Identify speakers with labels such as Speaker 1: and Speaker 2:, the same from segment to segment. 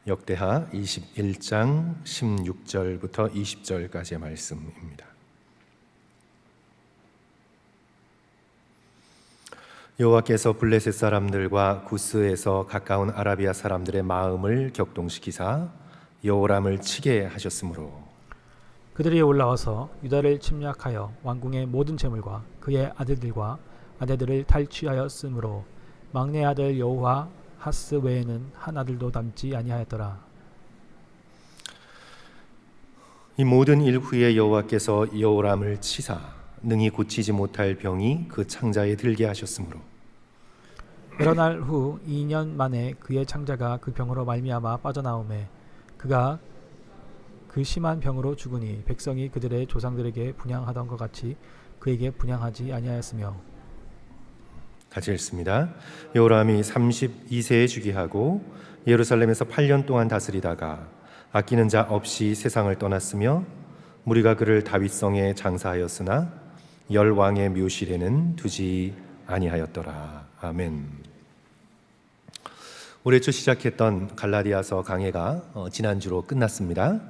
Speaker 1: 역대하 21장 16절부터 20절까지의 말씀입니다. 여호와께서 블레셋 사람들과 구스에서 가까운 아라비아 사람들의 마음을 격동시키사 여호람을 치게 하셨으므로
Speaker 2: 그들이 올라와서 유다를 침략하여 왕궁의 모든 재물과 그의 아들들과 아내들을 탈취하였으므로 막내 아들 여호아하스 외에는 한 아들도 남지 아니하였더라.
Speaker 1: 이 모든 일 후에 여호와께서 여호람을 치사 능히 고치지 못할 병이 그 창자에 들게 하셨으므로
Speaker 2: 여러 날 후 2년 만에 그의 창자가 그 병으로 말미암아 빠져나오매 그가 그 심한 병으로 죽으니 백성이 그들의 조상들에게 분향하던 것 같이 그에게 분향하지 아니하였으며.
Speaker 1: 같이 읽습니다. 여호람이 32세에 즉위하고 예루살렘에서 8년 동안 다스리다가 아끼는 자 없이 세상을 떠났으며 무리가 그를 다윗성에 장사하였으나 열 왕의 묘실에는 두지 아니하였더라. 아멘. 올해 초 시작했던 갈라디아서 강해가 지난주로 끝났습니다.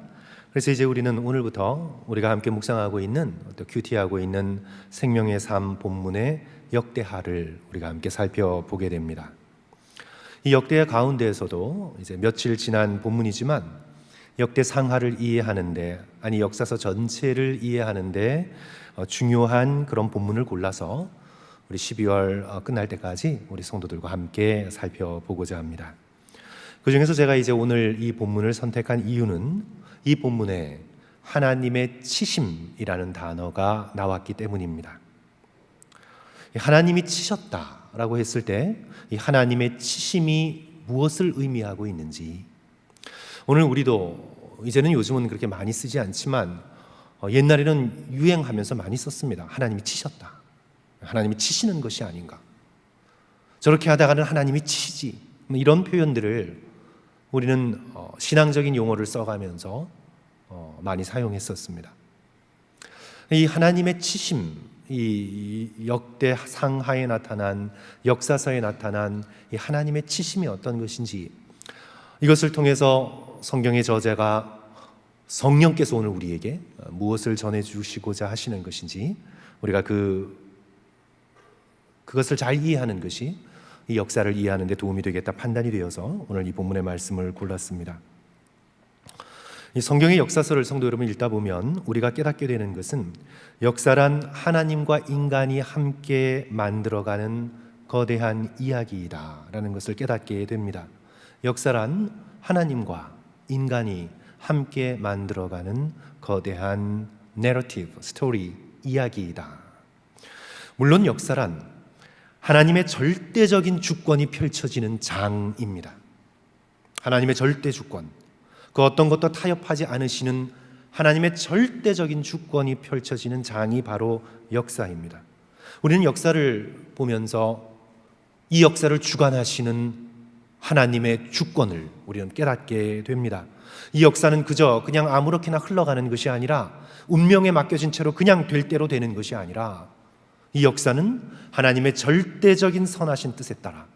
Speaker 1: 그래서 이제 우리는 오늘부터 우리가 함께 묵상하고 있는 또 큐티하고 있는 생명의 삶 본문의 역대하를 우리가 함께 살펴보게 됩니다. 이 역대하 가운데에서도 이제 며칠 지난 본문이지만 역대상하를 이해하는데, 아니 역사서 전체를 이해하는데 중요한 그런 본문을 골라서 우리 12월 끝날 때까지 우리 성도들과 함께 살펴보고자 합니다. 그 중에서 제가 이제 오늘 이 본문을 선택한 이유는 이 본문에 하나님의 치심이라는 단어가 나왔기 때문입니다. 하나님이 치셨다라고 했을 때 이 하나님의 치심이 무엇을 의미하고 있는지, 오늘 우리도 이제는 요즘은 그렇게 많이 쓰지 않지만 옛날에는 유행하면서 많이 썼습니다. 하나님이 치셨다. 하나님이 치시는 것이 아닌가. 저렇게 하다가는 하나님이 치지. 이런 표현들을 우리는 신앙적인 용어를 써가면서 많이 사용했었습니다. 이 하나님의 치심, 이 역대상하에 나타난, 역사서에 나타난 이 하나님의 치심이 어떤 것인지, 이것을 통해서 성경의 저자가 성령께서 오늘 우리에게 무엇을 전해주시고자 하시는 것인지 우리가 그것을 잘 이해하는 것이 이 역사를 이해하는 데 도움이 되겠다 판단이 되어서 오늘 이 본문의 말씀을 골랐습니다. 이 성경의 역사서를 성도 여러분 읽다 보면 우리가 깨닫게 되는 것은 역사란 하나님과 인간이 함께 만들어가는 거대한 이야기이다라는 것을 깨닫게 됩니다. 역사란 하나님과 인간이 함께 만들어가는 거대한 내러티브, 스토리, 이야기이다. 물론 역사란 하나님의 절대적인 주권이 펼쳐지는 장입니다. 하나님의 절대 주권, 그 어떤 것도 타협하지 않으시는 하나님의 절대적인 주권이 펼쳐지는 장이 바로 역사입니다. 우리는 역사를 보면서 이 역사를 주관하시는 하나님의 주권을 우리는 깨닫게 됩니다. 이 역사는 그냥 아무렇게나 흘러가는 것이 아니라, 운명에 맡겨진 채로 그냥 될 대로 되는 것이 아니라, 이 역사는 하나님의 절대적인 선하신 뜻에 따라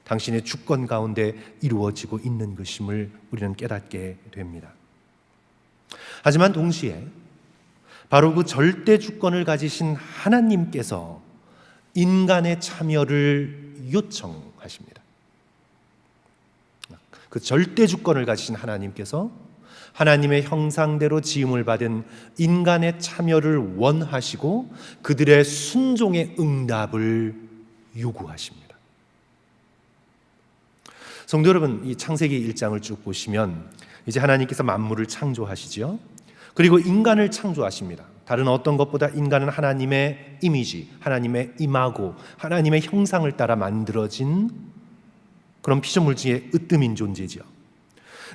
Speaker 1: 당신의 주권 가운데 이루어지고 있는 것임을 우리는 깨닫게 됩니다. 하지만 동시에 바로 그 절대 주권을 가지신 하나님께서 인간의 참여를 요청하십니다. 그 절대 주권을 가지신 하나님께서 하나님의 형상대로 지음을 받은 인간의 참여를 원하시고 그들의 순종의 응답을 요구하십니다. 성도 여러분, 이 창세기 1장을 쭉 보시면 이제 하나님께서 만물을 창조하시죠. 그리고 인간을 창조하십니다. 다른 어떤 것보다 인간은 하나님의 이미지, 하나님의 이마고, 하나님의 형상을 따라 만들어진 그런 피조물지의 으뜸인 존재죠.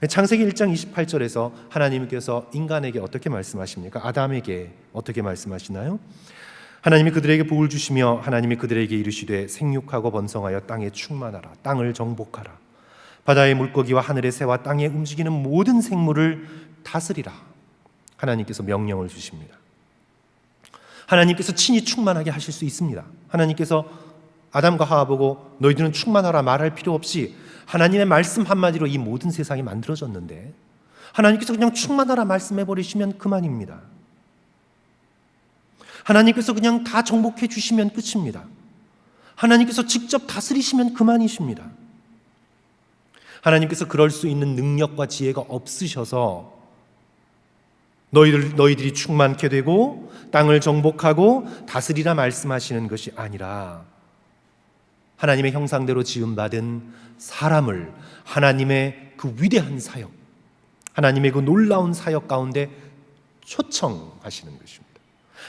Speaker 1: 창세기 1장 28절에서 하나님께서 인간에게 어떻게 말씀하십니까? 아담에게 어떻게 말씀하시나요? 하나님이 그들에게 복을 주시며 하나님이 그들에게 이르시되 생육하고 번성하여 땅에 충만하라. 땅을 정복하라. 바다의 물고기와 하늘의 새와 땅에 움직이는 모든 생물을 다스리라. 하나님께서 명령을 주십니다. 하나님께서 친히 충만하게 하실 수 있습니다. 하나님께서 아담과 하와 보고 너희들은 충만하라 말할 필요 없이 하나님의 말씀 한마디로 이 모든 세상이 만들어졌는데 하나님께서 그냥 충만하라 말씀해버리시면 그만입니다. 하나님께서 그냥 다 정복해 주시면 끝입니다. 하나님께서 직접 다스리시면 그만이십니다. 하나님께서 그럴 수 있는 능력과 지혜가 없으셔서 너희들이 충만케 되고 땅을 정복하고 다스리라 말씀하시는 것이 아니라 하나님의 형상대로 지음받은 사람을 하나님의 그 위대한 사역, 하나님의 그 놀라운 사역 가운데 초청하시는 것입니다.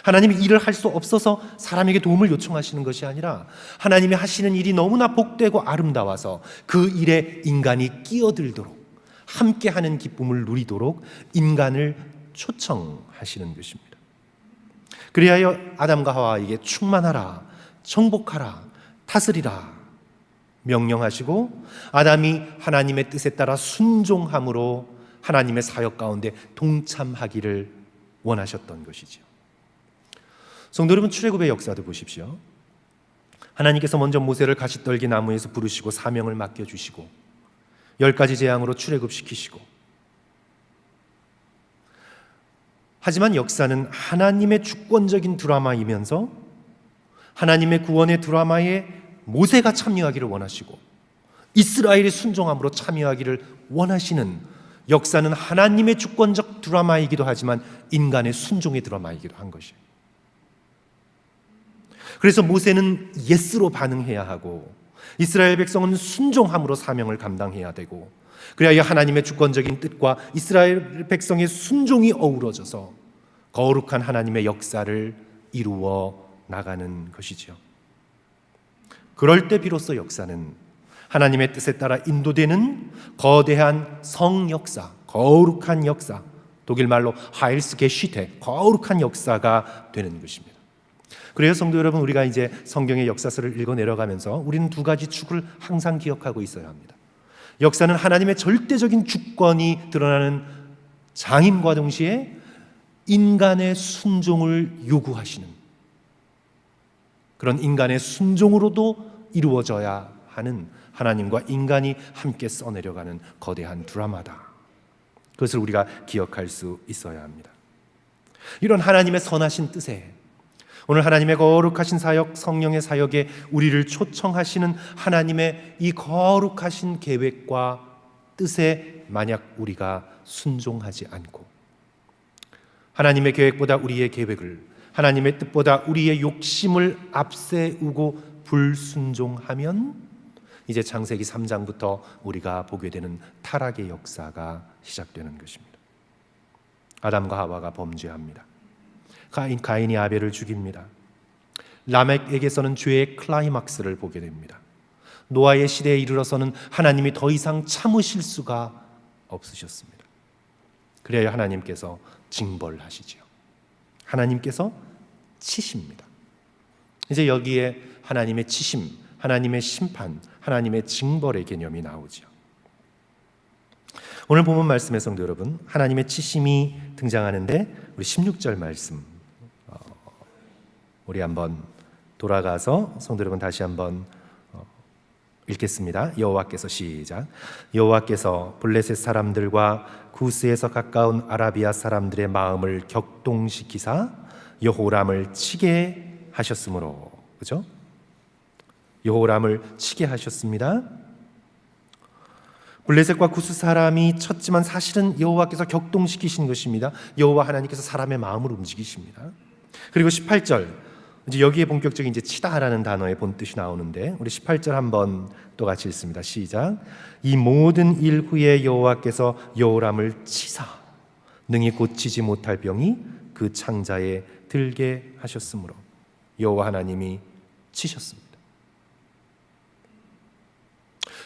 Speaker 1: 하나님이 일을 할 수 없어서 사람에게 도움을 요청하시는 것이 아니라 하나님이 하시는 일이 너무나 복되고 아름다워서 그 일에 인간이 끼어들도록 함께하는 기쁨을 누리도록 인간을 초청하시는 것입니다. 그리하여 아담과 하와에게 충만하라, 정복하라, 다스리라 명령하시고 아담이 하나님의 뜻에 따라 순종함으로 하나님의 사역 가운데 동참하기를 원하셨던 것이지요. 성도 여러분, 출애굽의 역사도 보십시오. 하나님께서 먼저 모세를 가시떨기 나무에서 부르시고 사명을 맡겨주시고 10가지 재앙으로 출애굽시키시고, 하지만 역사는 하나님의 주권적인 드라마이면서 하나님의 구원의 드라마에 모세가 참여하기를 원하시고 이스라엘이 순종함으로 참여하기를 원하시는, 역사는 하나님의 주권적 드라마이기도 하지만 인간의 순종의 드라마이기도 한 것이에요. 그래서 모세는 예스로 반응해야 하고 이스라엘 백성은 순종함으로 사명을 감당해야 되고, 그래야 하나님의 주권적인 뜻과 이스라엘 백성의 순종이 어우러져서 거룩한 하나님의 역사를 이루어 나가는 것이지요. 그럴 때 비로소 역사는 하나님의 뜻에 따라 인도되는 거대한 성역사, 거룩한 역사, 독일말로 하일스게시테, 거룩한 역사가 되는 것입니다. 그래요, 성도 여러분, 우리가 이제 성경의 역사서를 읽어 내려가면서 우리는 두 가지 축을 항상 기억하고 있어야 합니다. 역사는 하나님의 절대적인 주권이 드러나는 장임과 동시에 인간의 순종을 요구하시는, 그런 인간의 순종으로도 이루어져야 하는 하나님과 인간이 함께 써내려가는 거대한 드라마다. 그것을 우리가 기억할 수 있어야 합니다. 이런 하나님의 선하신 뜻에, 오늘 하나님의 거룩하신 사역, 성령의 사역에 우리를 초청하시는 하나님의 이 거룩하신 계획과 뜻에 만약 우리가 순종하지 않고 하나님의 계획보다 우리의 계획을, 하나님의 뜻보다 우리의 욕심을 앞세우고 불순종하면 이제 창세기 3장부터 우리가 보게 되는 타락의 역사가 시작되는 것입니다. 아담과 하와가 범죄합니다. 가인이 아벨을 죽입니다. 라멕에게서는 죄의 클라이막스를 보게 됩니다. 노아의 시대에 이르러서는 하나님이 더 이상 참으실 수가 없으셨습니다. 그래야 하나님께서 징벌하시지요. 하나님께서 치십니다. 이제 여기에 하나님의 치심, 하나님의 심판, 하나님의 징벌의 개념이 나오죠. 오늘 본문 말씀의 성도 여러분, 하나님의 치심이 등장하는데 우리 16절 말씀 우리 한번 돌아가서 성도 여러분 다시 한번 읽겠습니다. 여호와께서, 시작. 여호와께서 블레셋 사람들과 구스에서 가까운 아라비아 사람들의 마음을 격동시키사 여호람을 치게 하셨으므로, 그죠? 여호람을 치게 하셨습니다. 블레셋과 구스 사람이 쳤지만 사실은 여호와께서 격동시키신 것입니다. 여호와 하나님께서 사람의 마음을 움직이십니다. 그리고 18절, 이제 여기에 본격적인 이제 치다라는 단어의 본뜻이 나오는데 우리 18절 한번 또 같이 읽습니다. 시작. 이 모든 일 후에 여호와께서 여호람을 치사 능히 고치지 못할 병이 그 창자에 들게 하셨으므로, 여호와 하나님이 치셨습니다.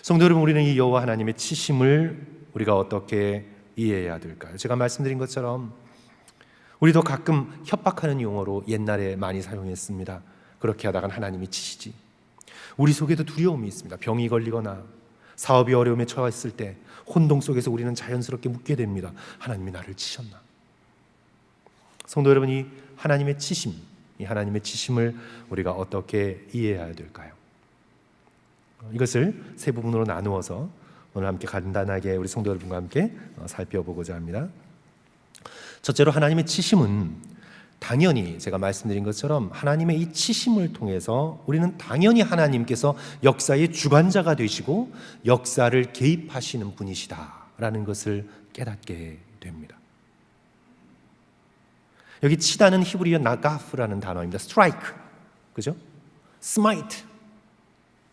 Speaker 1: 성도 여러분, 우리는 이 여호와 하나님의 치심을 우리가 어떻게 이해해야 될까요? 제가 말씀드린 것처럼 우리도 가끔 협박하는 용어로 옛날에 많이 사용했습니다. 그렇게 하다간 하나님이 치시지. 우리 속에도 두려움이 있습니다. 병이 걸리거나 사업이 어려움에 처했을 때 혼동 속에서 우리는 자연스럽게 묻게 됩니다. 하나님이 나를 치셨나? 성도 여러분, 이 하나님의 치심, 이 하나님의 치심을 우리가 어떻게 이해해야 될까요? 이것을 세 부분으로 나누어서 오늘 함께 간단하게 우리 성도 여러분과 함께 살펴보고자 합니다. 첫째로 하나님의 치심은 당연히 제가 말씀드린 것처럼 하나님의 이 치심을 통해서 우리는 당연히 하나님께서 역사의 주관자가 되시고 역사를 개입하시는 분이시다라는 것을 깨닫게 됩니다. 여기 치다는 히브리어 나가프라는 단어입니다. 스트라이크, 그죠? 스마이트,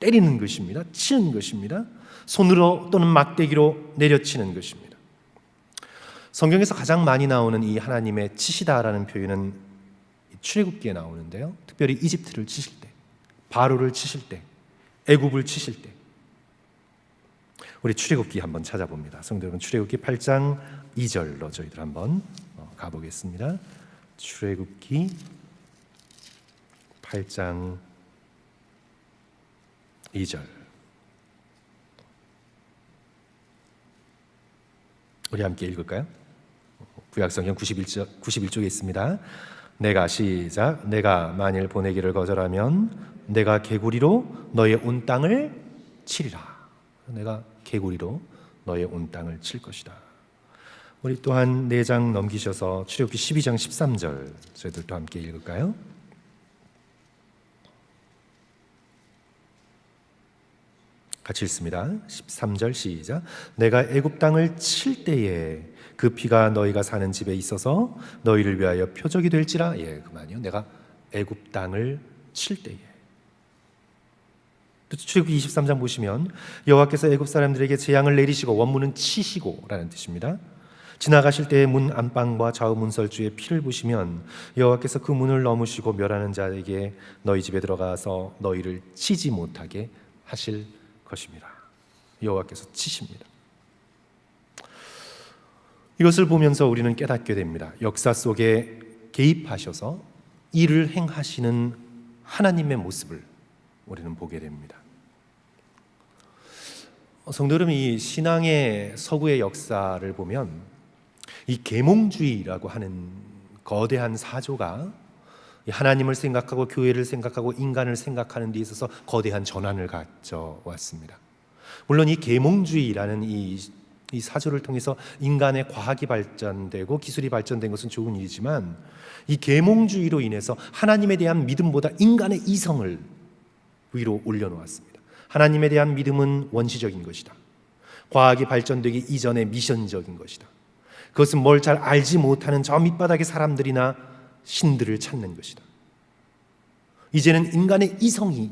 Speaker 1: 때리는 것입니다. 치는 것입니다. 손으로 또는 막대기로 내려치는 것입니다. 성경에서 가장 많이 나오는 이 하나님의 치시다라는 표현은 출애굽기에 나오는데요. 특별히 이집트를 치실 때, 바로를 치실 때, 애굽을 치실 때. 우리 출애굽기 한번 찾아봅니다. 성도 여러분, 출애굽기 8장 2절로 저희들 한번 가보겠습니다. 출애굽기 8장 2절. 우리 함께 읽을까요? 구약성경 91쪽에 있습니다. 내가 만일 보내기를 거절하면 내가 개구리로 너의 온 땅을 치리라. 내가 개구리로 너의 온 땅을 칠 것이다. 우리 또한 4장 넘기셔서 출애굽기 12장 13절 저희들도 함께 읽을까요? 같이 읽습니다. 13절 시작. 내가 애굽 땅을 칠 때에 그 피가 너희가 사는 집에 있어서 너희를 위하여 표적이 될지라. 그만이요. 내가 애굽 땅을 칠 때에. 출애굽기 23장 보시면 여호와께서 애굽 사람들에게 재앙을 내리시고 원문은 치시고라는 뜻입니다. 지나가실 때의 문 안방과 좌우 문설주의 피를 보시면 여호와께서 그 문을 넘으시고 멸하는 자에게 너희 집에 들어가서 너희를 치지 못하게 하실 것입니다. 여호와께서 치십니다. 이것을 보면서 우리는 깨닫게 됩니다. 역사 속에 개입하셔서 일을 행하시는 하나님의 모습을 우리는 보게 됩니다. 성도 여러분, 이 신앙의 서구의 역사를 보면 이 계몽주의라고 하는 거대한 사조가 하나님을 생각하고 교회를 생각하고 인간을 생각하는 데 있어서 거대한 전환을 가져왔습니다. 물론 이 계몽주의라는 이 사조를 통해서 인간의 과학이 발전되고 기술이 발전된 것은 좋은 일이지만 이 계몽주의로 인해서 하나님에 대한 믿음보다 인간의 이성을 위로 올려놓았습니다. 하나님에 대한 믿음은 원시적인 것이다. 과학이 발전되기 이전에 미션적인 것이다. 그것은 뭘 잘 알지 못하는 저 밑바닥의 사람들이나 신들을 찾는 것이다. 이제는 인간의 이성이,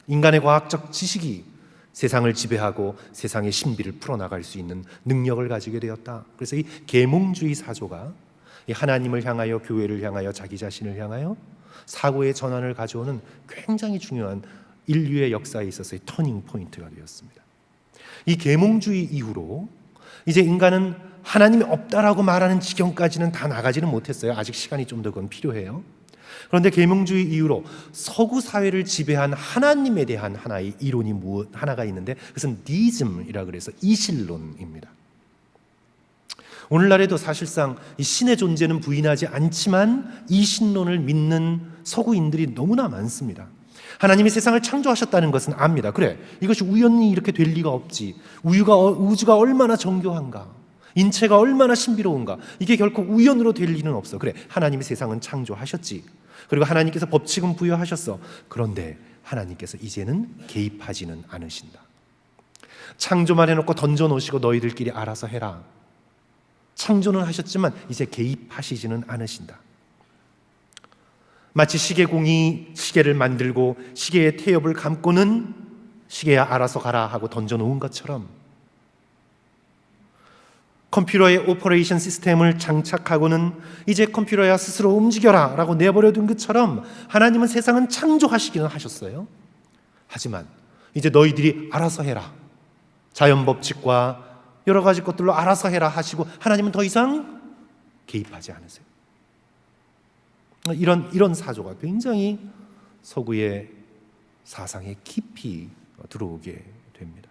Speaker 1: 인간의 과학적 지식이 세상을 지배하고 세상의 신비를 풀어나갈 수 있는 능력을 가지게 되었다. 그래서 이 계몽주의 사조가 하나님을 향하여, 교회를 향하여, 자기 자신을 향하여 사고의 전환을 가져오는 굉장히 중요한 인류의 역사에 있어서의 터닝 포인트가 되었습니다. 이 계몽주의 이후로 이제 인간은 하나님이 없다라고 말하는 지경까지는 다 나가지는 못했어요. 아직 시간이 좀 더 그건 필요해요. 그런데 계몽주의 이후로 서구 사회를 지배한 하나님에 대한 하나의 이론이 하나가 있는데 그것은 니즘이라 그래서 이신론입니다. 오늘날에도 사실상 이 신의 존재는 부인하지 않지만 이신론을 믿는 서구인들이 너무나 많습니다. 하나님이 세상을 창조하셨다는 것은 압니다. 그래, 이것이 우연히 이렇게 될 리가 없지. 우주가 얼마나 정교한가, 인체가 얼마나 신비로운가, 이게 결코 우연으로 될 리는 없어. 그래, 하나님이 세상은 창조하셨지. 그리고 하나님께서 법칙은 부여하셨어. 그런데 하나님께서 이제는 개입하지는 않으신다. 창조만 해놓고 던져놓으시고 너희들끼리 알아서 해라. 창조는 하셨지만 이제 개입하시지는 않으신다. 마치 시계공이 시계를 만들고 시계의 태엽을 감고는 시계야 알아서 가라 하고 던져놓은 것처럼, 컴퓨터의 오퍼레이션 시스템을 장착하고는 이제 컴퓨터야 스스로 움직여라 라고 내버려둔 것처럼 하나님은 세상은 창조하시기는 하셨어요. 하지만 이제 너희들이 알아서 해라, 자연법칙과 여러 가지 것들로 알아서 해라 하시고 하나님은 더 이상 개입하지 않으세요. 이런 사조가 굉장히 서구의 사상에 깊이 들어오게 됩니다.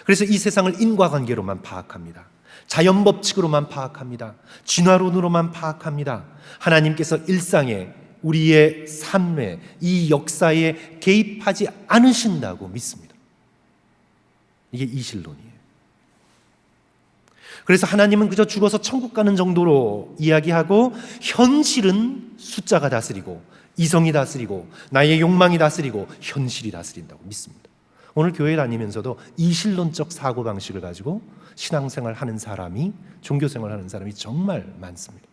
Speaker 1: 그래서 이 세상을 인과관계로만 파악합니다. 자연법칙으로만 파악합니다. 진화론으로만 파악합니다. 하나님께서 일상에, 우리의 삶에, 이 역사에 개입하지 않으신다고 믿습니다. 이게 이신론이에요. 그래서 하나님은 그저 죽어서 천국 가는 정도로 이야기하고 현실은 숫자가 다스리고 이성이 다스리고 나의 욕망이 다스리고 현실이 다스린다고 믿습니다. 오늘 교회 다니면서도 이신론적 사고방식을 가지고 신앙생활 하는 사람이, 종교생활 하는 사람이 정말 많습니다.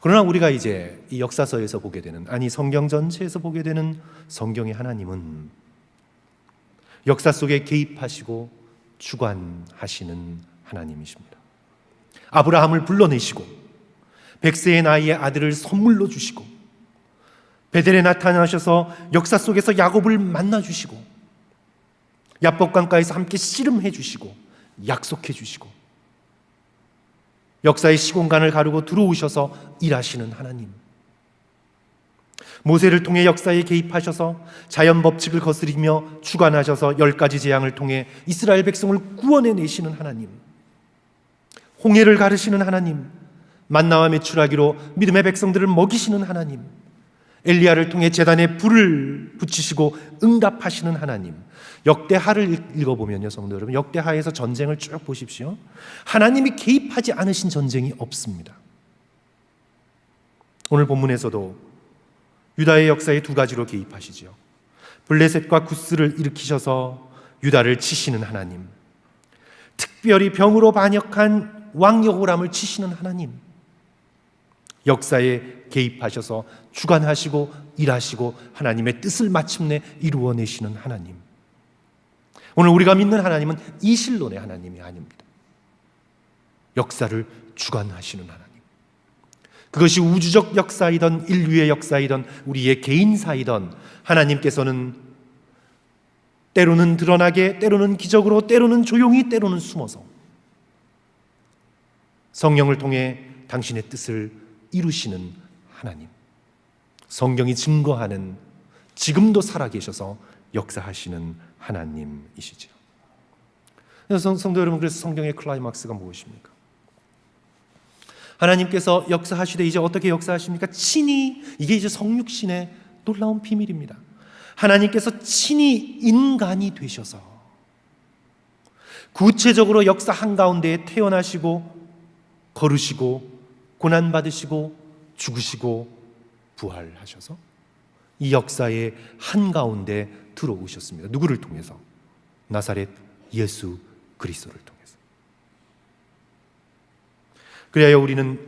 Speaker 1: 그러나 우리가 이제 이 역사서에서 보게 되는, 아니 성경 전체에서 보게 되는 성경의 하나님은 역사 속에 개입하시고 주관하시는 하나님이십니다. 아브라함을 불러내시고 100세의 나이에 아들을 선물로 주시고 베델에 나타나셔서 역사 속에서 야곱을 만나주시고 야복강가에서 함께 씨름해 주시고 약속해 주시고 역사의 시공간을 가르고 들어오셔서 일하시는 하나님, 모세를 통해 역사에 개입하셔서 자연 법칙을 거스리며 주관하셔서 10가지 재앙을 통해 이스라엘 백성을 구원해내시는 하나님, 홍해를 가르시는 하나님, 만나와 메추라기로 믿음의 백성들을 먹이시는 하나님, 엘리야를 통해 제단에 불을 붙이시고 응답하시는 하나님. 역대하를 읽어보면요, 성도 여러분, 역대하에서 전쟁을 쭉 보십시오. 하나님이 개입하지 않으신 전쟁이 없습니다. 오늘 본문에서도 유다의 역사에 2가지로 개입하시죠. 블레셋과 구스를 일으키셔서 유다를 치시는 하나님, 특별히 병으로 반역한 왕 여호람을 치시는 하나님, 역사에 개입하셔서 주관하시고 일하시고 하나님의 뜻을 마침내 이루어내시는 하나님. 오늘 우리가 믿는 하나님은 이신론의 하나님이 아닙니다. 역사를 주관하시는 하나님. 그것이 우주적 역사이든 인류의 역사이든 우리의 개인사이든 하나님께서는 때로는 드러나게, 때로는 기적으로, 때로는 조용히, 때로는 숨어서 성령을 통해 당신의 뜻을 이루시는 하나님, 성경이 증거하는, 지금도 살아계셔서 역사하시는 하나님이시죠. 성도 여러분, 그래서 성경의 클라이막스가 무엇입니까? 하나님께서 역사하시되 이제 어떻게 역사하십니까? 친히, 이게 이제 성육신의 놀라운 비밀입니다. 하나님께서 친히 인간이 되셔서 구체적으로 역사 한가운데에 태어나시고 걸으시고 고난받으시고 죽으시고 부활하셔서 이 역사의 한가운데 들어오셨습니다. 누구를 통해서? 나사렛 예수 그리스도를 통해서. 그래야 우리는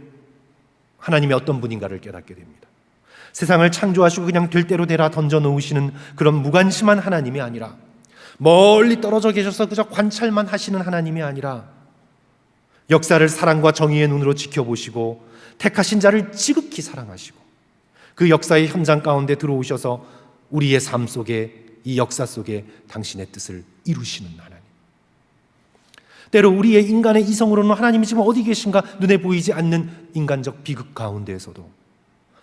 Speaker 1: 하나님이 어떤 분인가를 깨닫게 됩니다. 세상을 창조하시고 그냥 될 대로 되라 던져 놓으시는 그런 무관심한 하나님이 아니라, 멀리 떨어져 계셔서 그저 관찰만 하시는 하나님이 아니라 역사를 사랑과 정의의 눈으로 지켜보시고 택하신 자를 지극히 사랑하시고 그 역사의 현장 가운데 들어오셔서 우리의 삶 속에, 이 역사 속에 당신의 뜻을 이루시는 하나님. 때로 우리의 인간의 이성으로는 하나님이 지금 어디 계신가 눈에 보이지 않는 인간적 비극 가운데에서도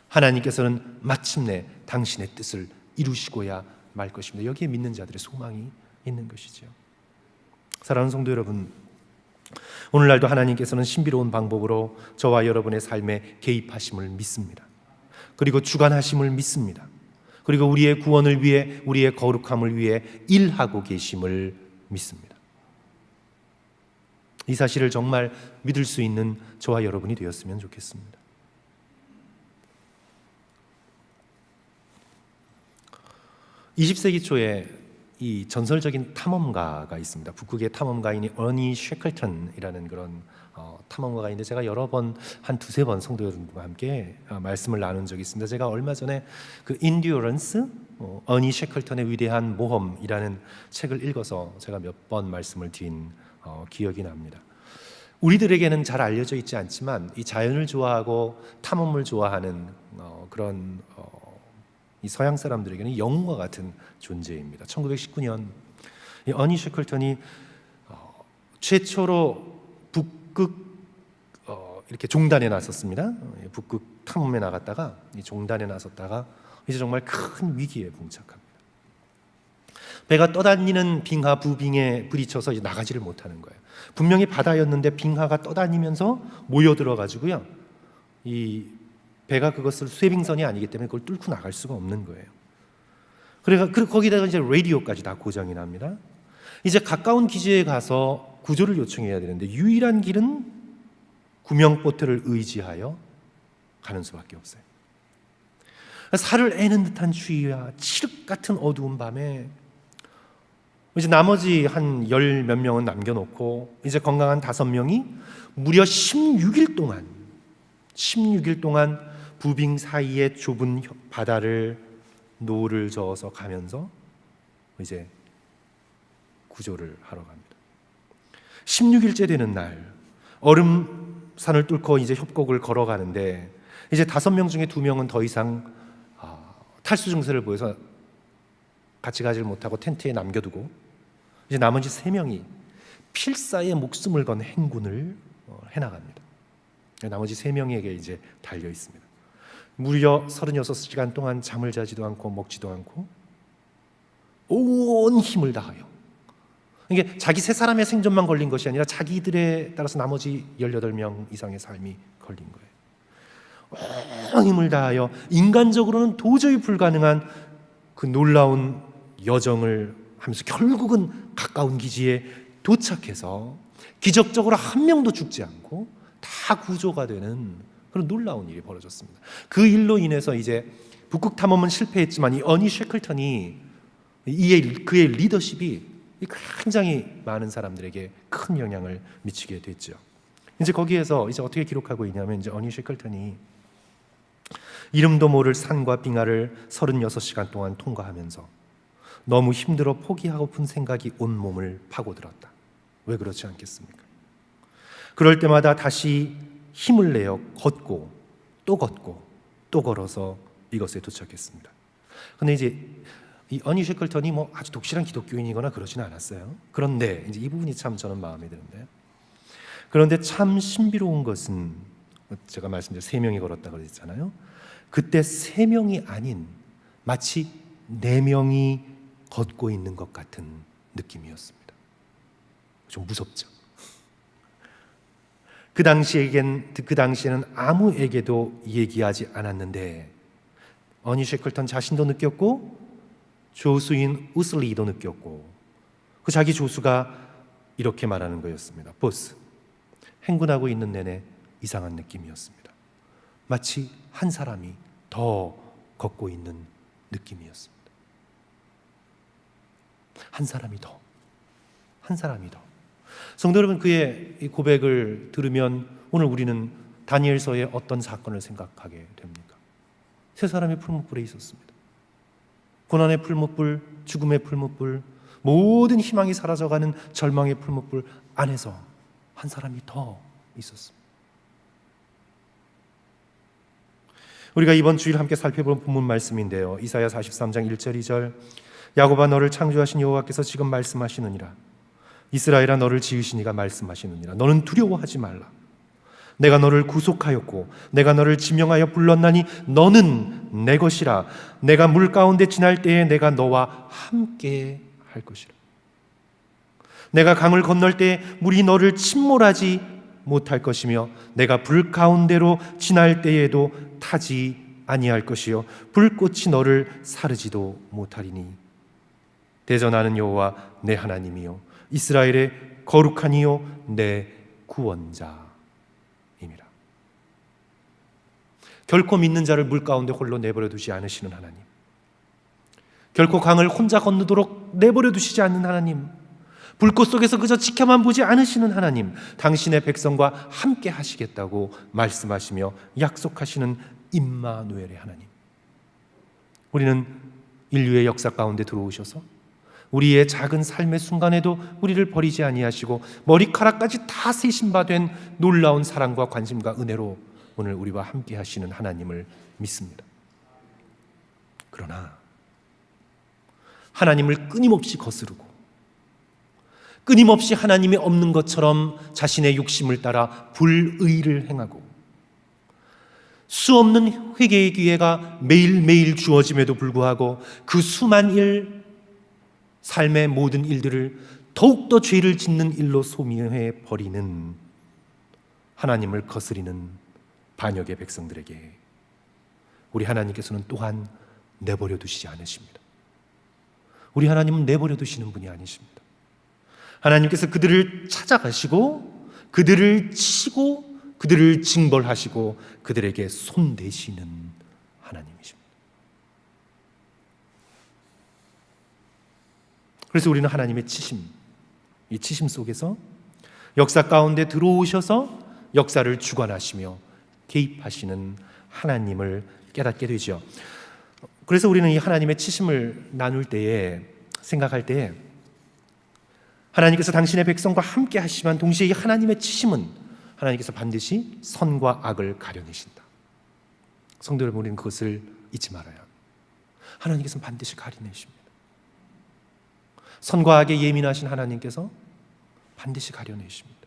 Speaker 1: 하나님께서는 마침내 당신의 뜻을 이루시고야 말 것입니다. 여기에 믿는 자들의 소망이 있는 것이죠. 사랑하는 성도 여러분, 오늘날도 하나님께서는 신비로운 방법으로 저와 여러분의 삶에 개입하심을 믿습니다. 그리고 주관하심을 믿습니다. 그리고 우리의 구원을 위해, 우리의 거룩함을 위해 일하고 계심을 믿습니다. 이 사실을 정말 믿을 수 있는 저와 여러분이 되었으면 좋겠습니다. (20세기) 초에 이 전설적인 탐험가가 있습니다. 북극의 탐험가인 어니 쉐클턴이라는 그런 탐험가가 있는데, 제가 여러 번, 한 2-3번 성도 여러분과 함께 말씀을 나눈 적이 있습니다. 제가 얼마 전에 그 인듀어런스, 어니 쉐클턴의 위대한 모험이라는 책을 읽어서 제가 몇 번 말씀을 드린 기억이 납니다. 우리들에게는 잘 알려져 있지 않지만 이 자연을 좋아하고 탐험을 좋아하는 그런 이 서양 사람들에게는 영웅과 같은 존재입니다. 1919년 이 어니 쉐클턴이 최초로 북극 이렇게 종단에 나섰습니다. 북극 탐험에 나갔다가 이 종단에 나섰다가 이제 정말 큰 위기에 봉착합니다. 배가 떠다니는 빙하 부빙에 부딪혀서 이제 나가지를 못하는 거예요. 분명히 바다였는데 빙하가 떠다니면서 모여들어 가지고요, 이 배가 그것을 수해빙선이 아니기 때문에 그걸 뚫고 나갈 수가 없는 거예요. 거기다가 이제 라디오까지 다 고장이 납니다. 이제 가까운 기지에 가서 구조를 요청해야 되는데 유일한 길은 구명보트를 의지하여 가는 수밖에 없어요. 살을 애는 듯한 추위와 칠흑 같은 어두운 밤에 이제 나머지 한 열 몇 명은 남겨놓고 이제 건강한 5명이 무려 16일 동안 부빙 사이의 좁은 바다를 노를 저어서 가면서 이제 구조를 하러 갑니다. 16일째 되는 날 얼음산을 뚫고 이제 협곡을 걸어가는데 이제 5명 중에 2명은 더 이상 탈수 증세를 보여서 같이 가지를 못하고 텐트에 남겨두고 이제 나머지 3명이 필사의 목숨을 건 행군을 해나갑니다. 나머지 3명에게 이제 달려 있습니다. 무려 36시간 동안 잠을 자지도 않고 먹지도 않고 온 힘을 다하여, 이게 자기 3사람의 생존만 걸린 것이 아니라 자기들에 따라서 나머지 18명 이상의 삶이 걸린 거예요. 온 힘을 다하여 인간적으로는 도저히 불가능한 그 놀라운 여정을 하면서 결국은 가까운 기지에 도착해서 기적적으로 한 명도 죽지 않고 다 구조가 되는 그런 놀라운 일이 벌어졌습니다. 그 일로 인해서 이제 북극 탐험은 실패했지만 이 어니 셰클턴이 그의 리더십이 굉장히 많은 사람들에게 큰 영향을 미치게 됐죠. 이제 거기에서 이제 어떻게 기록하고 있냐면 이제 어니 셰클턴이 이름도 모를 산과 빙하를 36시간 동안 통과하면서 너무 힘들어 포기하고픈 생각이 온 몸을 파고들었다. 왜 그렇지 않겠습니까? 그럴 때마다 다시 힘을 내어 걷고 또 걷고 또 걸어서 이것에 도착했습니다. 근데 이제 이 어니 셰클턴이 뭐 아주 독실한 기독교인이거나 그러지는 않았어요. 그런데 이제 이 부분이 참 저는 마음에 드는데요. 그런데 참 신비로운 것은 제가 말씀드린 3명이 걸었다 그랬잖아요. 그때 3명이 아닌 마치 4명이 걷고 있는 것 같은 느낌이었습니다. 좀 무섭죠. 그 당시에는 아무에게도 얘기하지 않았는데 어니 셰클턴 자신도 느꼈고 조수인 우슬리도 느꼈고 그 자기 조수가 이렇게 말하는 거였습니다. 보스, 행군하고 있는 내내 이상한 느낌이었습니다. 마치 한 사람이 더 걷고 있는 느낌이었습니다. 한 사람이 더. 성도 여러분, 그의 이 고백을 들으면 오늘 우리는 다니엘서의 어떤 사건을 생각하게 됩니까? 3사람이 풀무불에 있었습니다. 고난의 풀무불, 죽음의 풀무불, 모든 희망이 사라져가는 절망의 풀무불 안에서 한 사람이 더 있었습니다. 우리가 이번 주일 함께 살펴볼 본문 말씀인데요, 이사야 43장 1절 2절 야곱아 너를 창조하신 여호와께서 지금 말씀하시느니라. 이스라엘아 너를 지으신 이가 말씀하시느니라. 너는 두려워하지 말라. 내가 너를 구속하였고 내가 너를 지명하여 불렀나니 너는 내 것이라. 내가 물 가운데 지날 때에 내가 너와 함께 할 것이라. 내가 강을 건널 때 물이 너를 침몰하지 못할 것이며 내가 불 가운데로 지날 때에도 타지 아니할 것이요 불꽃이 너를 사르지도 못하리니 대전하는 여호와 내 하나님이요 이스라엘의 거룩한 이요 내 구원자임이라. 결코 믿는 자를 물 가운데 홀로 내버려 두지 않으시는 하나님, 결코 강을 혼자 건너도록 내버려 두시지 않는 하나님, 불꽃 속에서 그저 지켜만 보지 않으시는 하나님, 당신의 백성과 함께 하시겠다고 말씀하시며 약속하시는 임마누엘의 하나님. 우리는 인류의 역사 가운데 들어오셔서 우리의 작은 삶의 순간에도 우리를 버리지 아니하시고 머리카락까지 다 세신 바 된 놀라운 사랑과 관심과 은혜로 오늘 우리와 함께 하시는 하나님을 믿습니다. 그러나 하나님을 끊임없이 거스르고 끊임없이 하나님이 없는 것처럼 자신의 욕심을 따라 불의를 행하고 수없는 회개의 기회가 매일매일 주어짐에도 불구하고 그 수만 일, 삶의 모든 일들을 더욱더 죄를 짓는 일로 소미해 버리는 하나님을 거스리는 반역의 백성들에게 우리 하나님께서는 또한 내버려 두시지 않으십니다. 우리 하나님은 내버려 두시는 분이 아니십니다. 하나님께서 그들을 찾아가시고 그들을 치고 그들을 징벌하시고 그들에게 손대시는 하나님이십니다. 그래서 우리는 하나님의 치심, 이 치심 속에서 역사 가운데 들어오셔서 역사를 주관하시며 개입하시는 하나님을 깨닫게 되죠. 그래서 우리는 이 하나님의 치심을 나눌 때에, 생각할 때에 하나님께서 당신의 백성과 함께 하시지만 동시에 이 하나님의 치심은 하나님께서 반드시 선과 악을 가려내신다. 성도 여러분, 우리는 그것을 잊지 말아야 합니다. 하나님께서는 반드시 가려내십니다. 선과 악에 예민하신 하나님께서 반드시 가려내십니다.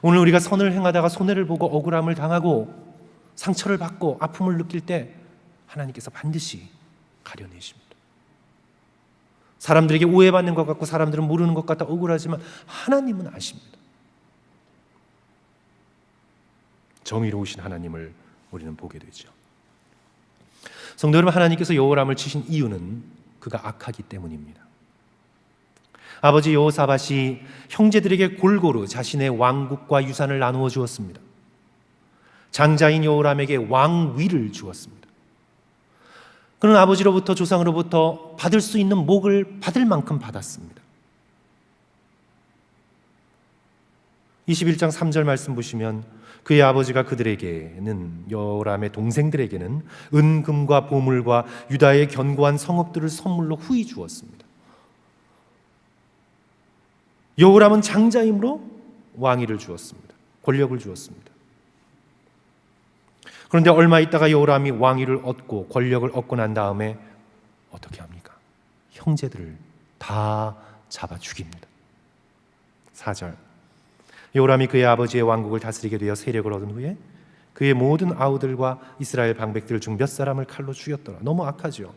Speaker 1: 오늘 우리가 선을 행하다가 손해를 보고 억울함을 당하고 상처를 받고 아픔을 느낄 때 하나님께서 반드시 가려내십니다. 사람들에게 오해받는 것 같고 사람들은 모르는 것 같아 억울하지만 하나님은 아십니다. 정의로우신 하나님을 우리는 보게 되죠. 성도 여러분, 하나님께서 여호람을 치신 이유는 그가 악하기 때문입니다. 아버지 여호사밧이 형제들에게 골고루 자신의 왕국과 유산을 나누어 주었습니다. 장자인 여호람에게 왕위를 주었습니다. 그는 아버지로부터 조상으로부터 받을 수 있는 목을 받을 만큼 받았습니다. 21장 3절 말씀 보시면 그의 아버지가 그들에게는, 여호람의 동생들에게는 은금과 보물과 유다의 견고한 성읍들을 선물로 후히 주었습니다. 여호람은 장자이므로 왕위를 주었습니다. 권력을 주었습니다. 그런데 얼마 있다가 여호람이 왕위를 얻고 권력을 얻고 난 다음에 어떻게 합니까? 형제들을 다 잡아 죽입니다. 4절, 여호람이 그의 아버지의 왕국을 다스리게 되어 세력을 얻은 후에 그의 모든 아우들과 이스라엘 방백들 중 몇 사람을 칼로 죽였더라. 너무 악하죠.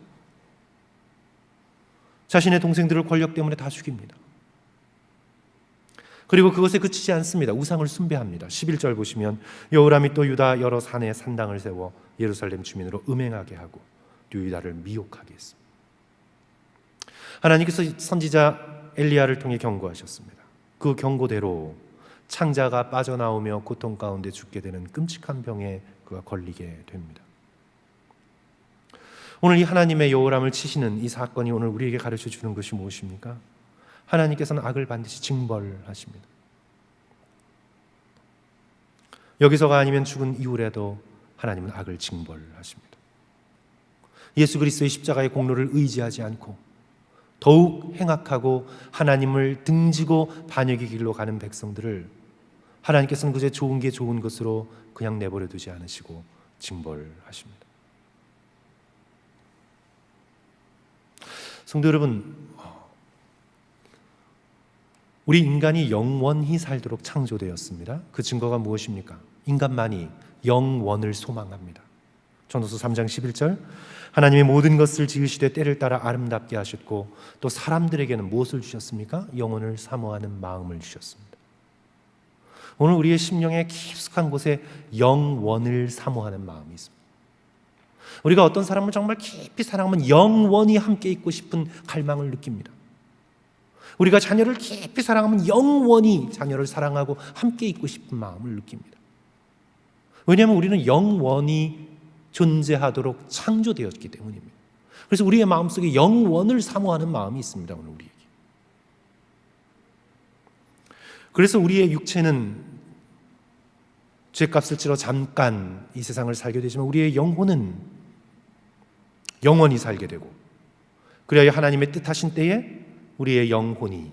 Speaker 1: 자신의 동생들을 권력 때문에 다 죽입니다. 그리고 그것에 그치지 않습니다. 우상을 숭배합니다. 11절 보시면 여호람이 또 유다 여러 산에 산당을 세워 예루살렘 주민으로 음행하게 하고 유다를 미혹하게 했습니다. 하나님께서 선지자 엘리야를 통해 경고하셨습니다. 그 경고대로 창자가 빠져나오며 고통 가운데 죽게 되는 끔찍한 병에 그가 걸리게 됩니다. 오늘 이 하나님의 여호람을 치시는 이 사건이 오늘 우리에게 가르쳐 주는 것이 무엇입니까? 하나님께서는 악을 반드시 징벌하십니다. 여기서가 아니면 죽은 이후라도 하나님은 악을 징벌하십니다. 예수 그리스도의 십자가의 공로를 의지하지 않고 더욱 행악하고 하나님을 등지고 반역의 길로 가는 백성들을 하나님께서는 그저 좋은 게 좋은 것으로 그냥 내버려 두지 않으시고 징벌하십니다. 성도 여러분, 우리 인간이 영원히 살도록 창조되었습니다. 그 증거가 무엇입니까? 인간만이 영원을 소망합니다. 전도서 3장 11절, 하나님이 모든 것을 지으시되 때를 따라 아름답게 하셨고 또 사람들에게는 무엇을 주셨습니까? 영원을 사모하는 마음을 주셨습니다. 오늘 우리의 심령의 깊숙한 곳에 영원을 사모하는 마음이 있습니다. 우리가 어떤 사람을 정말 깊이 사랑하면 영원히 함께 있고 싶은 갈망을 느낍니다. 우리가 자녀를 깊이 사랑하면 영원히 자녀를 사랑하고 함께 있고 싶은 마음을 느낍니다. 왜냐하면 우리는 영원히 존재하도록 창조되었기 때문입니다. 그래서 우리의 마음속에 영원을 사모하는 마음이 있습니다. 오늘 우리에게. 그래서 우리의 육체는 죄값을 치러 잠깐 이 세상을 살게 되지만 우리의 영혼은 영원히 살게 되고, 그래야 하나님의 뜻하신 때에 우리의 영혼이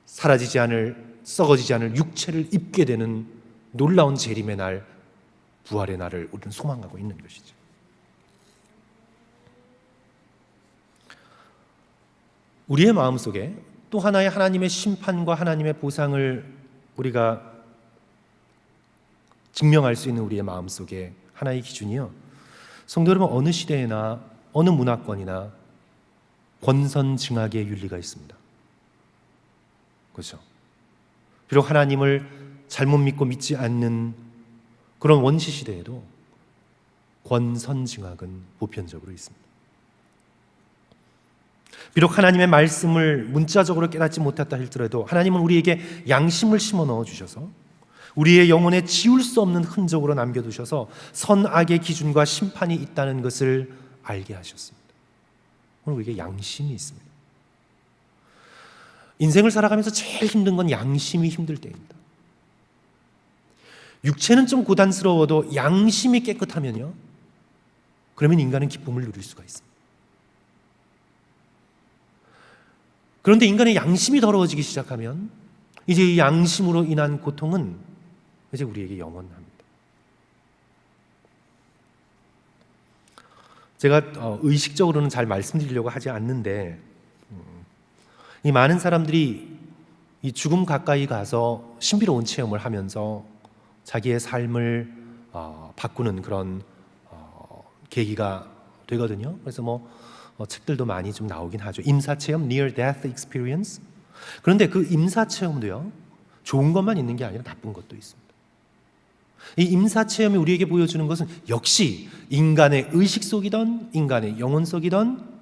Speaker 1: 사라지지 않을, 썩어지지 않을 육체를 입게 되는 놀라운 재림의 날, 부활의 날을 우리는 소망하고 있는 것이죠. 우리의 마음속에 또 하나의 하나님의 심판과 하나님의 보상을 우리가 증명할 수 있는 우리의 마음속에 하나의 기준이요, 성도 여러분, 어느 시대에나 어느 문화권이나 권선징악의 윤리가 있습니다. 그렇죠? 비록 하나님을 잘못 믿고 믿지 않는 그런 원시 시대에도 권선징악은 보편적으로 있습니다. 비록 하나님의 말씀을 문자적으로 깨닫지 못했다 할지라도 하나님은 우리에게 양심을 심어 넣어 주셔서 우리의 영혼에 지울 수 없는 흔적으로 남겨두셔서 선악의 기준과 심판이 있다는 것을 알게 하셨습니다. 오늘 우리에게 양심이 있습니다. 인생을 살아가면서 제일 힘든 건 양심이 힘들 때입니다. 육체는 좀 고단스러워도 양심이 깨끗하면요, 그러면 인간은 기쁨을 누릴 수가 있습니다. 그런데 인간의 양심이 더러워지기 시작하면 이제 이 양심으로 인한 고통은 이제 우리에게 영원합니다. 제가 의식적으로는 잘 말씀드리려고 하지 않는데 이 많은 사람들이 이 죽음 가까이 가서 신비로운 체험을 하면서 자기의 삶을 바꾸는 그런 계기가 되거든요. 그래서 책들도 많이 좀 나오긴 하죠. 임사체험, Near Death Experience. 그런데 그 임사체험도요, 좋은 것만 있는 게 아니라 나쁜 것도 있습니다. 이 임사체험이 우리에게 보여주는 것은 역시 인간의 의식 속이던 인간의 영혼 속이던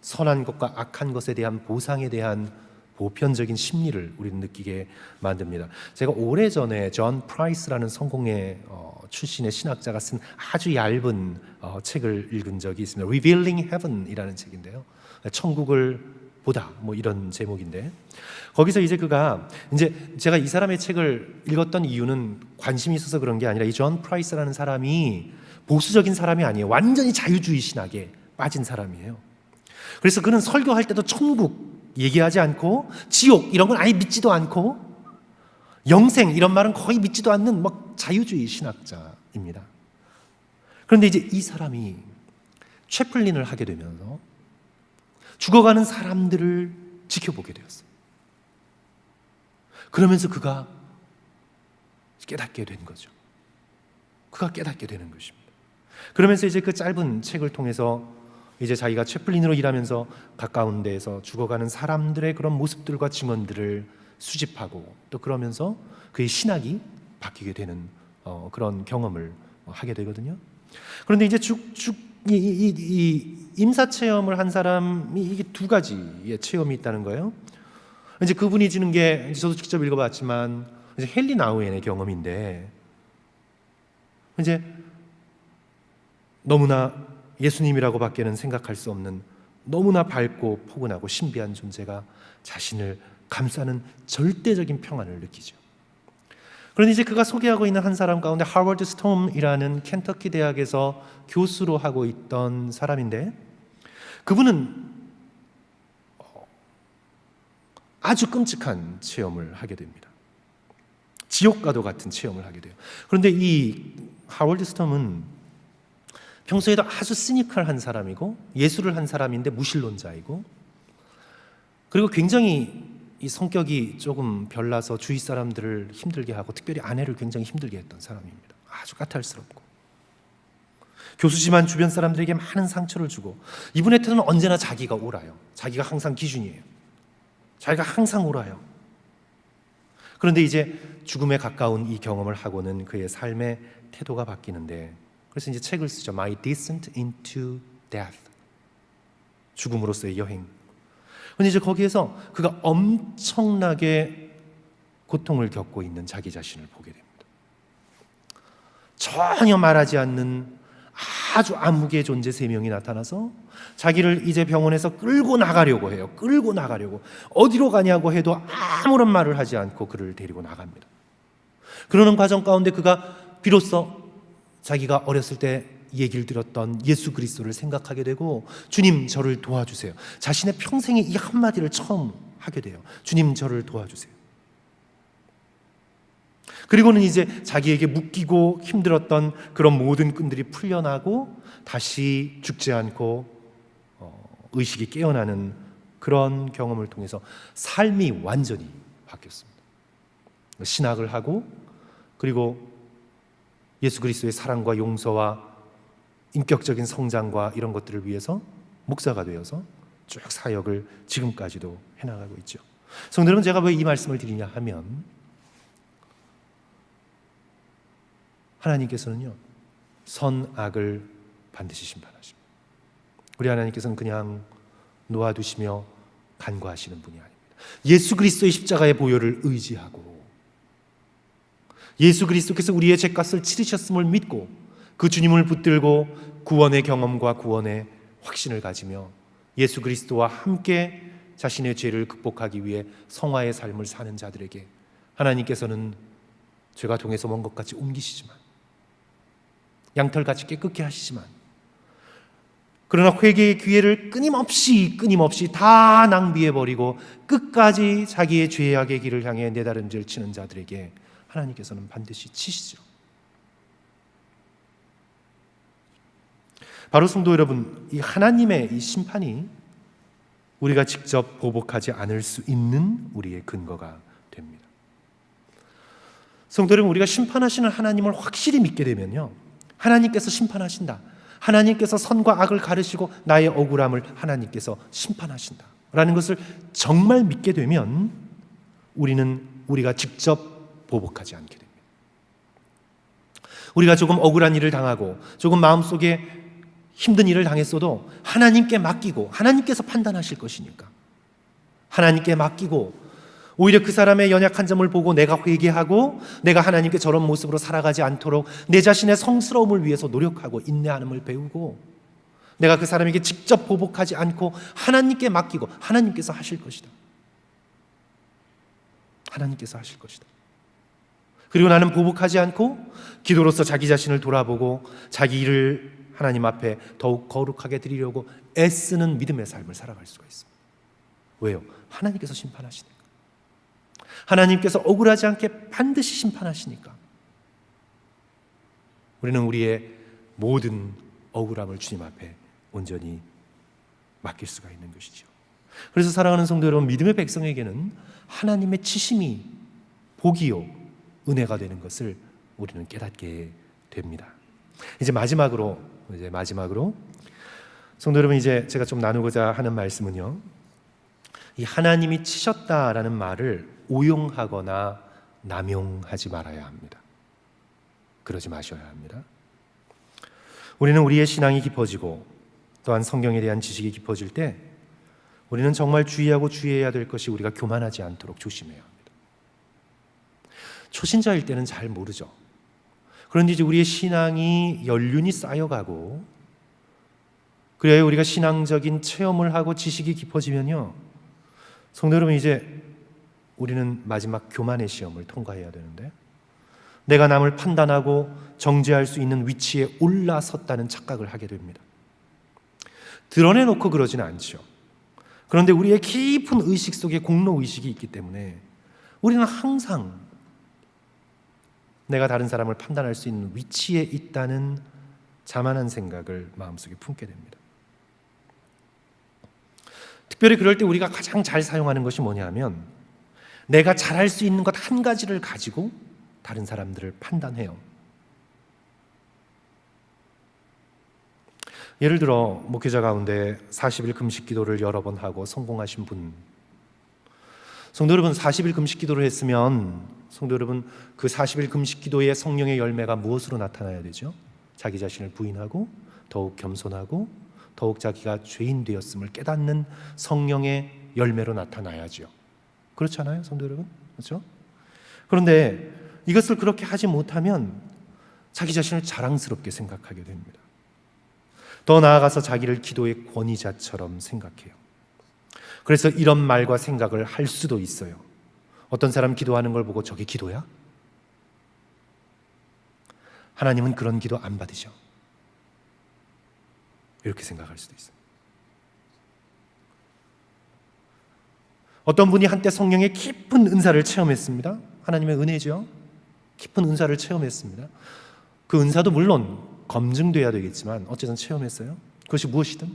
Speaker 1: 선한 것과 악한 것에 대한 보상에 대한 보편적인 심리를 우리는 느끼게 만듭니다. 제가 오래전에 존 프라이스라는 성공회 출신의 신학자가 쓴 아주 얇은 책을 읽은 적이 있습니다. Revealing Heaven이라는 책인데요. 천국을 보다 이런 제목인데, 거기서 이제 그가 제가 이 사람의 책을 읽었던 이유는 관심이 있어서 그런 게 아니라 이 존 프라이스라는 사람이 보수적인 사람이 아니에요. 완전히 자유주의 신학에 빠진 사람이에요. 그래서 그는 설교할 때도 천국 얘기하지 않고 지옥 이런 건 아예 믿지도 않고 영생 이런 말은 거의 믿지도 않는 자유주의 신학자입니다. 그런데 이제 이 사람이 채플린을 하게 되면서 죽어가는 사람들을 지켜보게 되었어요. 그러면서 그가 깨닫게 된 거죠. 그가 깨닫게 되는 것입니다. 그러면서 이제 그 짧은 책을 통해서 이제 자기가 채플린으로 일하면서 가까운 데에서 죽어가는 사람들의 그런 모습들과 증언들을 수집하고 또 그러면서 그의 신학이 바뀌게 되는 그런 경험을 하게 되거든요. 그런데 이제 이 임사 체험을 한 사람이 이게 두 가지의 체험이 있다는 거예요. 이제 그분이 주는 게 저도 직접 읽어봤지만 이제 헨리 나우엔의 경험인데, 이제 너무나 예수님이라고밖에는 생각할 수 없는 너무나 밝고 포근하고 신비한 존재가 자신을 감싸는 절대적인 평안을 느끼죠. 그런데 이제 그가 소개하고 있는 한 사람 가운데 하워드 스톰이라는 켄터키 대학에서 교수로 하고 있던 사람인데, 그분은 아주 끔찍한 체험을 하게 됩니다. 지옥과도 같은 체험을 하게 돼요. 그런데 이 하워드 스톰은 평소에도 아주 시니컬한 사람이고 예술을 한 사람인데 무신론자이고, 그리고 굉장히 이 성격이 조금 별나서 주위 사람들을 힘들게 하고 특별히 아내를 굉장히 힘들게 했던 사람입니다. 아주 까탈스럽고 교수지만 주변 사람들에게 많은 상처를 주고, 이분의 태도는 언제나 자기가 옳아요. 자기가 항상 기준이에요. 자기가 항상 옳아요. 그런데 이제 죽음에 가까운 이 경험을 하고는 그의 삶의 태도가 바뀌는데, 그래서 이제 책을 쓰죠. My Descent into Death. 죽음으로서의 여행. 근데 이제 거기에서 그가 엄청나게 고통을 겪고 있는 자기 자신을 보게 됩니다. 전혀 말하지 않는 아주 암흑의 존재 세 명이 나타나서 자기를 이제 병원에서 끌고 나가려고 해요. 끌고 나가려고. 어디로 가냐고 해도 아무런 말을 하지 않고 그를 데리고 나갑니다. 그러는 과정 가운데 그가 비로소 자기가 어렸을 때 얘기를 들었던 예수 그리스도를 생각하게 되고, 주님 저를 도와주세요. 자신의 평생에 이 한마디를 처음 하게 돼요. 주님 저를 도와주세요. 그리고는 이제 자기에게 묶이고 힘들었던 그런 모든 끈들이 풀려나고 다시 죽지 않고 의식이 깨어나는 그런 경험을 통해서 삶이 완전히 바뀌었습니다. 신학을 하고, 그리고 예수 그리스도의 사랑과 용서와 인격적인 성장과 이런 것들을 위해서 목사가 되어서 쭉 사역을 지금까지도 해나가고 있죠. 성도 여러분, 제가 왜 이 말씀을 드리냐 하면, 하나님께서는요 선악을 반드시 심판하십니다. 우리 하나님께서는 그냥 놓아두시며 간과하시는 분이 아닙니다. 예수 그리스도의 십자가의 보혈을 의지하고 예수 그리스도께서 우리의 죄값을 치르셨음을 믿고 그 주님을 붙들고 구원의 경험과 구원의 확신을 가지며 예수 그리스도와 함께 자신의 죄를 극복하기 위해 성화의 삶을 사는 자들에게 하나님께서는 죄가 동에서 먼 것 같이 옮기시지만 양털같이 깨끗게 하시지만 그러나 회개의 기회를 끊임없이 다 낭비해버리고 끝까지 자기의 죄악의 길을 향해 내다름질 치는 자들에게 하나님께서는 반드시 치시죠. 바로 성도 여러분, 이 하나님의 이 심판이 우리가 직접 보복하지 않을 수 있는 우리의 근거가 됩니다. 성도 여러분, 우리가 심판하시는 하나님을 확실히 믿게 되면요, 하나님께서 심판하신다, 하나님께서 선과 악을 가르시고 나의 억울함을 하나님께서 심판하신다 라는 것을 정말 믿게 되면 우리가 직접 보복하지 않게 됩니다. 우리가 조금 억울한 일을 당하고 조금 마음속에 힘든 일을 당했어도 하나님께 맡기고 하나님께서 판단하실 것이니까 하나님께 맡기고 오히려 그 사람의 연약한 점을 보고 내가 회개하고 내가 하나님께 저런 모습으로 살아가지 않도록 내 자신의 성스러움을 위해서 노력하고 인내하는을 배우고 내가 그 사람에게 직접 보복하지 않고 하나님께 맡기고 하나님께서 하실 것이다. 하나님께서 하실 것이다. 그리고 나는 보복하지 않고 기도로서 자기 자신을 돌아보고 자기 일을 하나님 앞에 더욱 거룩하게 드리려고 애쓰는 믿음의 삶을 살아갈 수가 있습니다. 왜요? 하나님께서 심판하시니까. 하나님께서 억울하지 않게 반드시 심판하시니까 우리는 우리의 모든 억울함을 주님 앞에 온전히 맡길 수가 있는 것이죠. 그래서 사랑하는 성도 여러분, 믿음의 백성에게는 하나님의 치심이 복이요 은혜가 되는 것을 우리는 깨닫게 됩니다. 이제 마지막으로 성도 여러분, 이제 제가 좀 나누고자 하는 말씀은요, 이 하나님이 치셨다라는 말을 오용하거나 남용하지 말아야 합니다. 그러지 마셔야 합니다. 우리는 우리의 신앙이 깊어지고 또한 성경에 대한 지식이 깊어질 때 우리는 정말 주의하고 주의해야 될 것이 우리가 교만하지 않도록 조심해야 합니다. 초신자일 때는 잘 모르죠. 그런데 이제 우리의 신앙이 연륜이 쌓여가고 그래야 우리가 신앙적인 체험을 하고 지식이 깊어지면요, 성도 여러분, 이제 우리는 마지막 교만의 시험을 통과해야 되는데 내가 남을 판단하고 정죄할 수 있는 위치에 올라섰다는 착각을 하게 됩니다. 드러내놓고 그러지는 않죠. 그런데 우리의 깊은 의식 속에 공로의식이 있기 때문에 우리는 항상 내가 다른 사람을 판단할 수 있는 위치에 있다는 자만한 생각을 마음속에 품게 됩니다. 특별히 그럴 때 우리가 가장 잘 사용하는 것이 뭐냐 하면 내가 잘할 수 있는 것 한 가지를 가지고 다른 사람들을 판단해요. 예를 들어 목회자 가운데 40일 금식 기도를 여러 번 하고 성공하신 분, 성도 여러분, 40일 금식 기도를 했으면 성도 여러분, 그 40일 금식 기도의 성령의 열매가 무엇으로 나타나야 되죠? 자기 자신을 부인하고 더욱 겸손하고 더욱 자기가 죄인 되었음을 깨닫는 성령의 열매로 나타나야죠. 그렇지 않아요, 성도 여러분? 그렇죠? 그런데 이것을 그렇게 하지 못하면 자기 자신을 자랑스럽게 생각하게 됩니다. 더 나아가서 자기를 기도의 권위자처럼 생각해요. 그래서 이런 말과 생각을 할 수도 있어요. 어떤 사람 기도하는 걸 보고 저게 기도야? 하나님은 그런 기도 안 받으셔. 이렇게 생각할 수도 있어요. 어떤 분이 한때 성령의 깊은 은사를 체험했습니다. 하나님의 은혜죠. 깊은 은사를 체험했습니다. 그 은사도 물론 검증돼야 되겠지만 어쨌든 체험했어요. 그것이 무엇이든.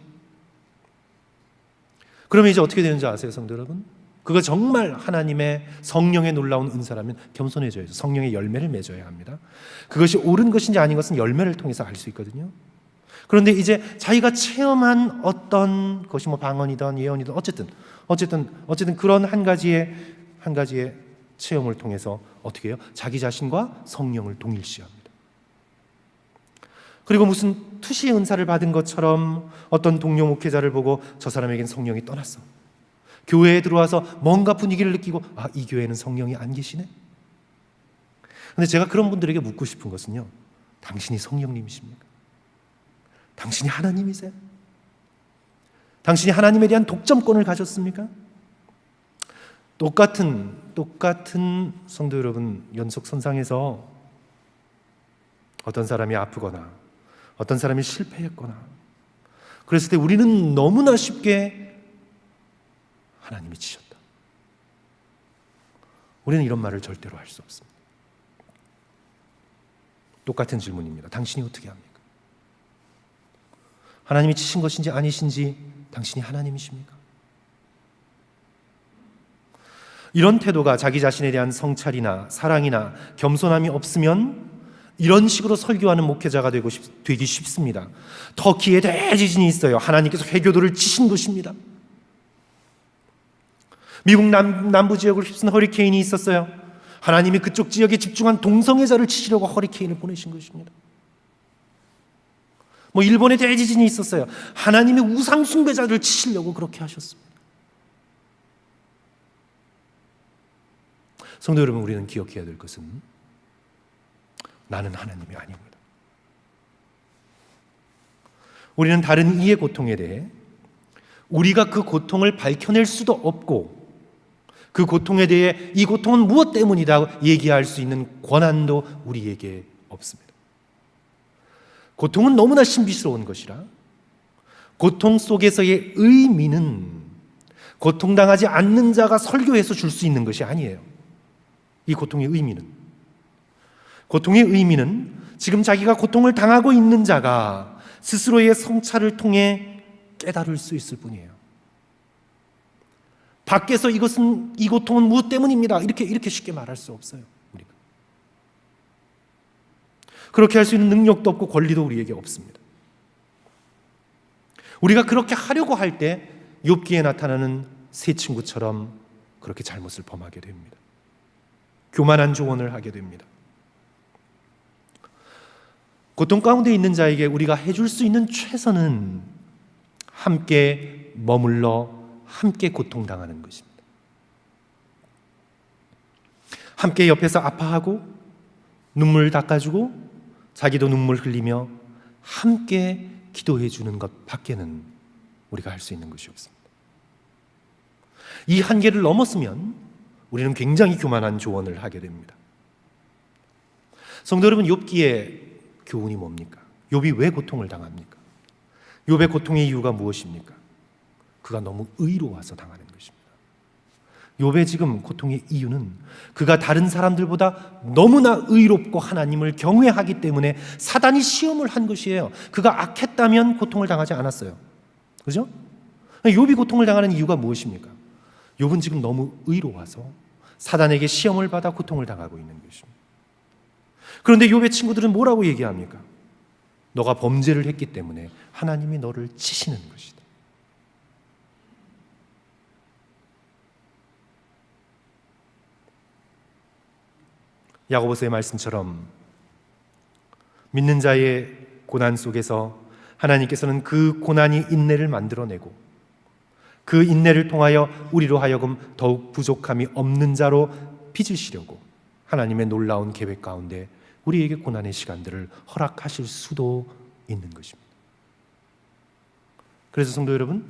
Speaker 1: 그러면 이제 어떻게 되는지 아세요, 성도 여러분? 그거 정말 하나님의 성령의 놀라운 은사라면 겸손해져야죠. 성령의 열매를 맺어야 합니다. 그것이 옳은 것인지 아닌 것은 열매를 통해서 알 수 있거든요. 그런데 이제 자기가 체험한 어떤 것이 방언이든 예언이든 어쨌든 그런 한 가지의 체험을 통해서 어떻게 해요? 자기 자신과 성령을 동일시합니다. 그리고 무슨 투시의 은사를 받은 것처럼 어떤 동료 목회자를 보고 저 사람에겐 성령이 떠났어. 교회에 들어와서 뭔가 분위기를 느끼고 이 교회는 성령이 안 계시네. 근데 제가 그런 분들에게 묻고 싶은 것은요, 당신이 성령님이십니까? 당신이 하나님이세요? 당신이 하나님에 대한 독점권을 가졌습니까? 똑같은 성도 여러분, 연속선상에서 어떤 사람이 아프거나 어떤 사람이 실패했거나 그랬을 때 우리는 너무나 쉽게 하나님이 치셨다. 우리는 이런 말을 절대로 할 수 없습니다. 똑같은 질문입니다. 당신이 어떻게 합니까? 하나님이 치신 것인지 아니신지 당신이 하나님이십니까? 이런 태도가 자기 자신에 대한 성찰이나 사랑이나 겸손함이 없으면 이런 식으로 설교하는 목회자가 되기 쉽습니다. 터키에 대지진이 있어요. 하나님께서 회교도를 치신 것입니다. 미국 남부 지역을 휩쓴 허리케인이 있었어요. 하나님이 그쪽 지역에 집중한 동성애자를 치시려고 허리케인을 보내신 것입니다. 일본에 대지진이 있었어요. 하나님이 우상 숭배자를 치시려고 그렇게 하셨습니다. 성도 여러분, 우리는 기억해야 될 것은 나는 하나님이 아닙니다. 우리는 다른 이의 고통에 대해 우리가 그 고통을 밝혀낼 수도 없고 그 고통에 대해 이 고통은 무엇 때문이다 얘기할 수 있는 권한도 우리에게 없습니다. 고통은 너무나 신비스러운 것이라 고통 속에서의 의미는 고통당하지 않는 자가 설교해서 줄 수 있는 것이 아니에요. 이 고통의 의미는 지금 자기가 고통을 당하고 있는 자가 스스로의 성찰을 통해 깨달을 수 있을 뿐이에요. 밖에서 이 고통은 무엇 때문입니다. 이렇게 쉽게 말할 수 없어요. 우리가. 그렇게 할 수 있는 능력도 없고 권리도 우리에게 없습니다. 우리가 그렇게 하려고 할 때 욥기에 나타나는 세 친구처럼 그렇게 잘못을 범하게 됩니다. 교만한 조언을 하게 됩니다. 고통 가운데 있는 자에게 우리가 해줄 수 있는 최선은 함께 머물러 함께 고통당하는 것입니다. 함께 옆에서 아파하고 눈물 닦아주고 자기도 눈물 흘리며 함께 기도해 주는 것 밖에는 우리가 할 수 있는 것이 없습니다. 이 한계를 넘었으면 우리는 굉장히 교만한 조언을 하게 됩니다. 성도 여러분, 욥기의 교훈이 뭡니까? 욥이 왜 고통을 당합니까? 욥의 고통의 이유가 무엇입니까? 그가 너무 의로워서 당하는 것입니다. 욥의 지금 고통의 이유는 그가 다른 사람들보다 너무나 의롭고 하나님을 경외하기 때문에 사단이 시험을 한 것이에요. 그가 악했다면 고통을 당하지 않았어요. 그죠? 욥이 고통을 당하는 이유가 무엇입니까? 욥은 지금 너무 의로워서 사단에게 시험을 받아 고통을 당하고 있는 것입니다. 그런데 욥의 친구들은 뭐라고 얘기합니까? 너가 범죄를 했기 때문에 하나님이 너를 치시는 것이다. 야고보서의 말씀처럼 믿는 자의 고난 속에서 하나님께서는 그 고난이 인내를 만들어내고 그 인내를 통하여 우리로 하여금 더욱 부족함이 없는 자로 빚으시려고 하나님의 놀라운 계획 가운데 우리에게 고난의 시간들을 허락하실 수도 있는 것입니다. 그래서 성도 여러분,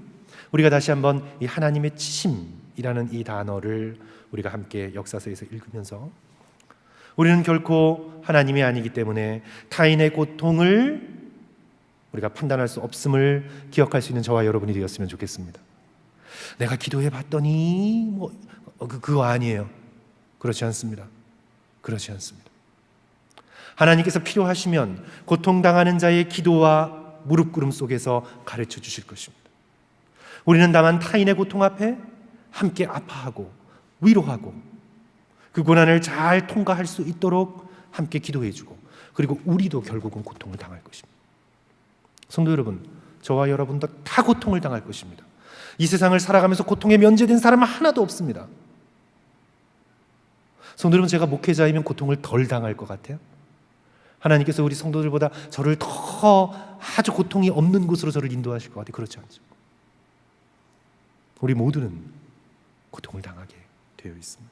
Speaker 1: 우리가 다시 한번 이 하나님의 치심이라는 이 단어를 우리가 함께 역사서에서 읽으면서 우리는 결코 하나님이 아니기 때문에 타인의 고통을 우리가 판단할 수 없음을 기억할 수 있는 저와 여러분이 되었으면 좋겠습니다. 내가 기도해 봤더니 그거 아니에요. 그렇지 않습니다. 그렇지 않습니다. 하나님께서 필요하시면 고통당하는 자의 기도와 무릎 꿇음 속에서 가르쳐 주실 것입니다. 우리는 다만 타인의 고통 앞에 함께 아파하고 위로하고 그 고난을 잘 통과할 수 있도록 함께 기도해 주고 그리고 우리도 결국은 고통을 당할 것입니다. 성도 여러분, 저와 여러분도 다 고통을 당할 것입니다. 이 세상을 살아가면서 고통에 면제된 사람은 하나도 없습니다. 성도 여러분, 제가 목회자이면 고통을 덜 당할 것 같아요? 하나님께서 우리 성도들보다 저를 더 아주 고통이 없는 곳으로 저를 인도하실 것 같아요. 그렇지 않죠. 우리 모두는 고통을 당하게 되어 있습니다.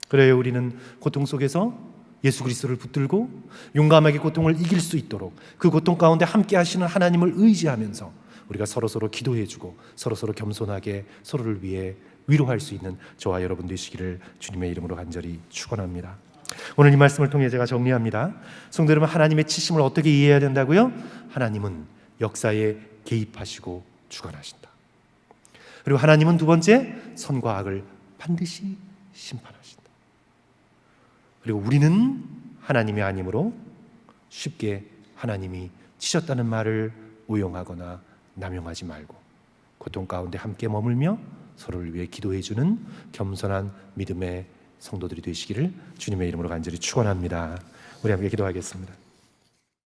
Speaker 1: 그래요, 우리는 고통 속에서 예수 그리스도를 붙들고 용감하게 고통을 이길 수 있도록 그 고통 가운데 함께 하시는 하나님을 의지하면서 우리가 서로서로 기도해주고 서로서로 겸손하게 서로를 위해 위로할 수 있는 저와 여러분 되시기를 주님의 이름으로 간절히 축원합니다. 오늘 이 말씀을 통해 제가 정리합니다. 성도 여러분, 하나님의 치심을 어떻게 이해해야 된다고요? 하나님은 역사에 개입하시고 주관하신다. 그리고 하나님은 두 번째, 선과 악을 반드시 심판하신다. 그리고 우리는 하나님이 아니므로 쉽게 하나님이 치셨다는 말을 오용하거나 남용하지 말고 고통 가운데 함께 머물며 서로를 위해 기도해주는 겸손한 믿음의 성도들이 되시기를 주님의 이름으로 간절히 축원합니다. 우리 함께 기도하겠습니다.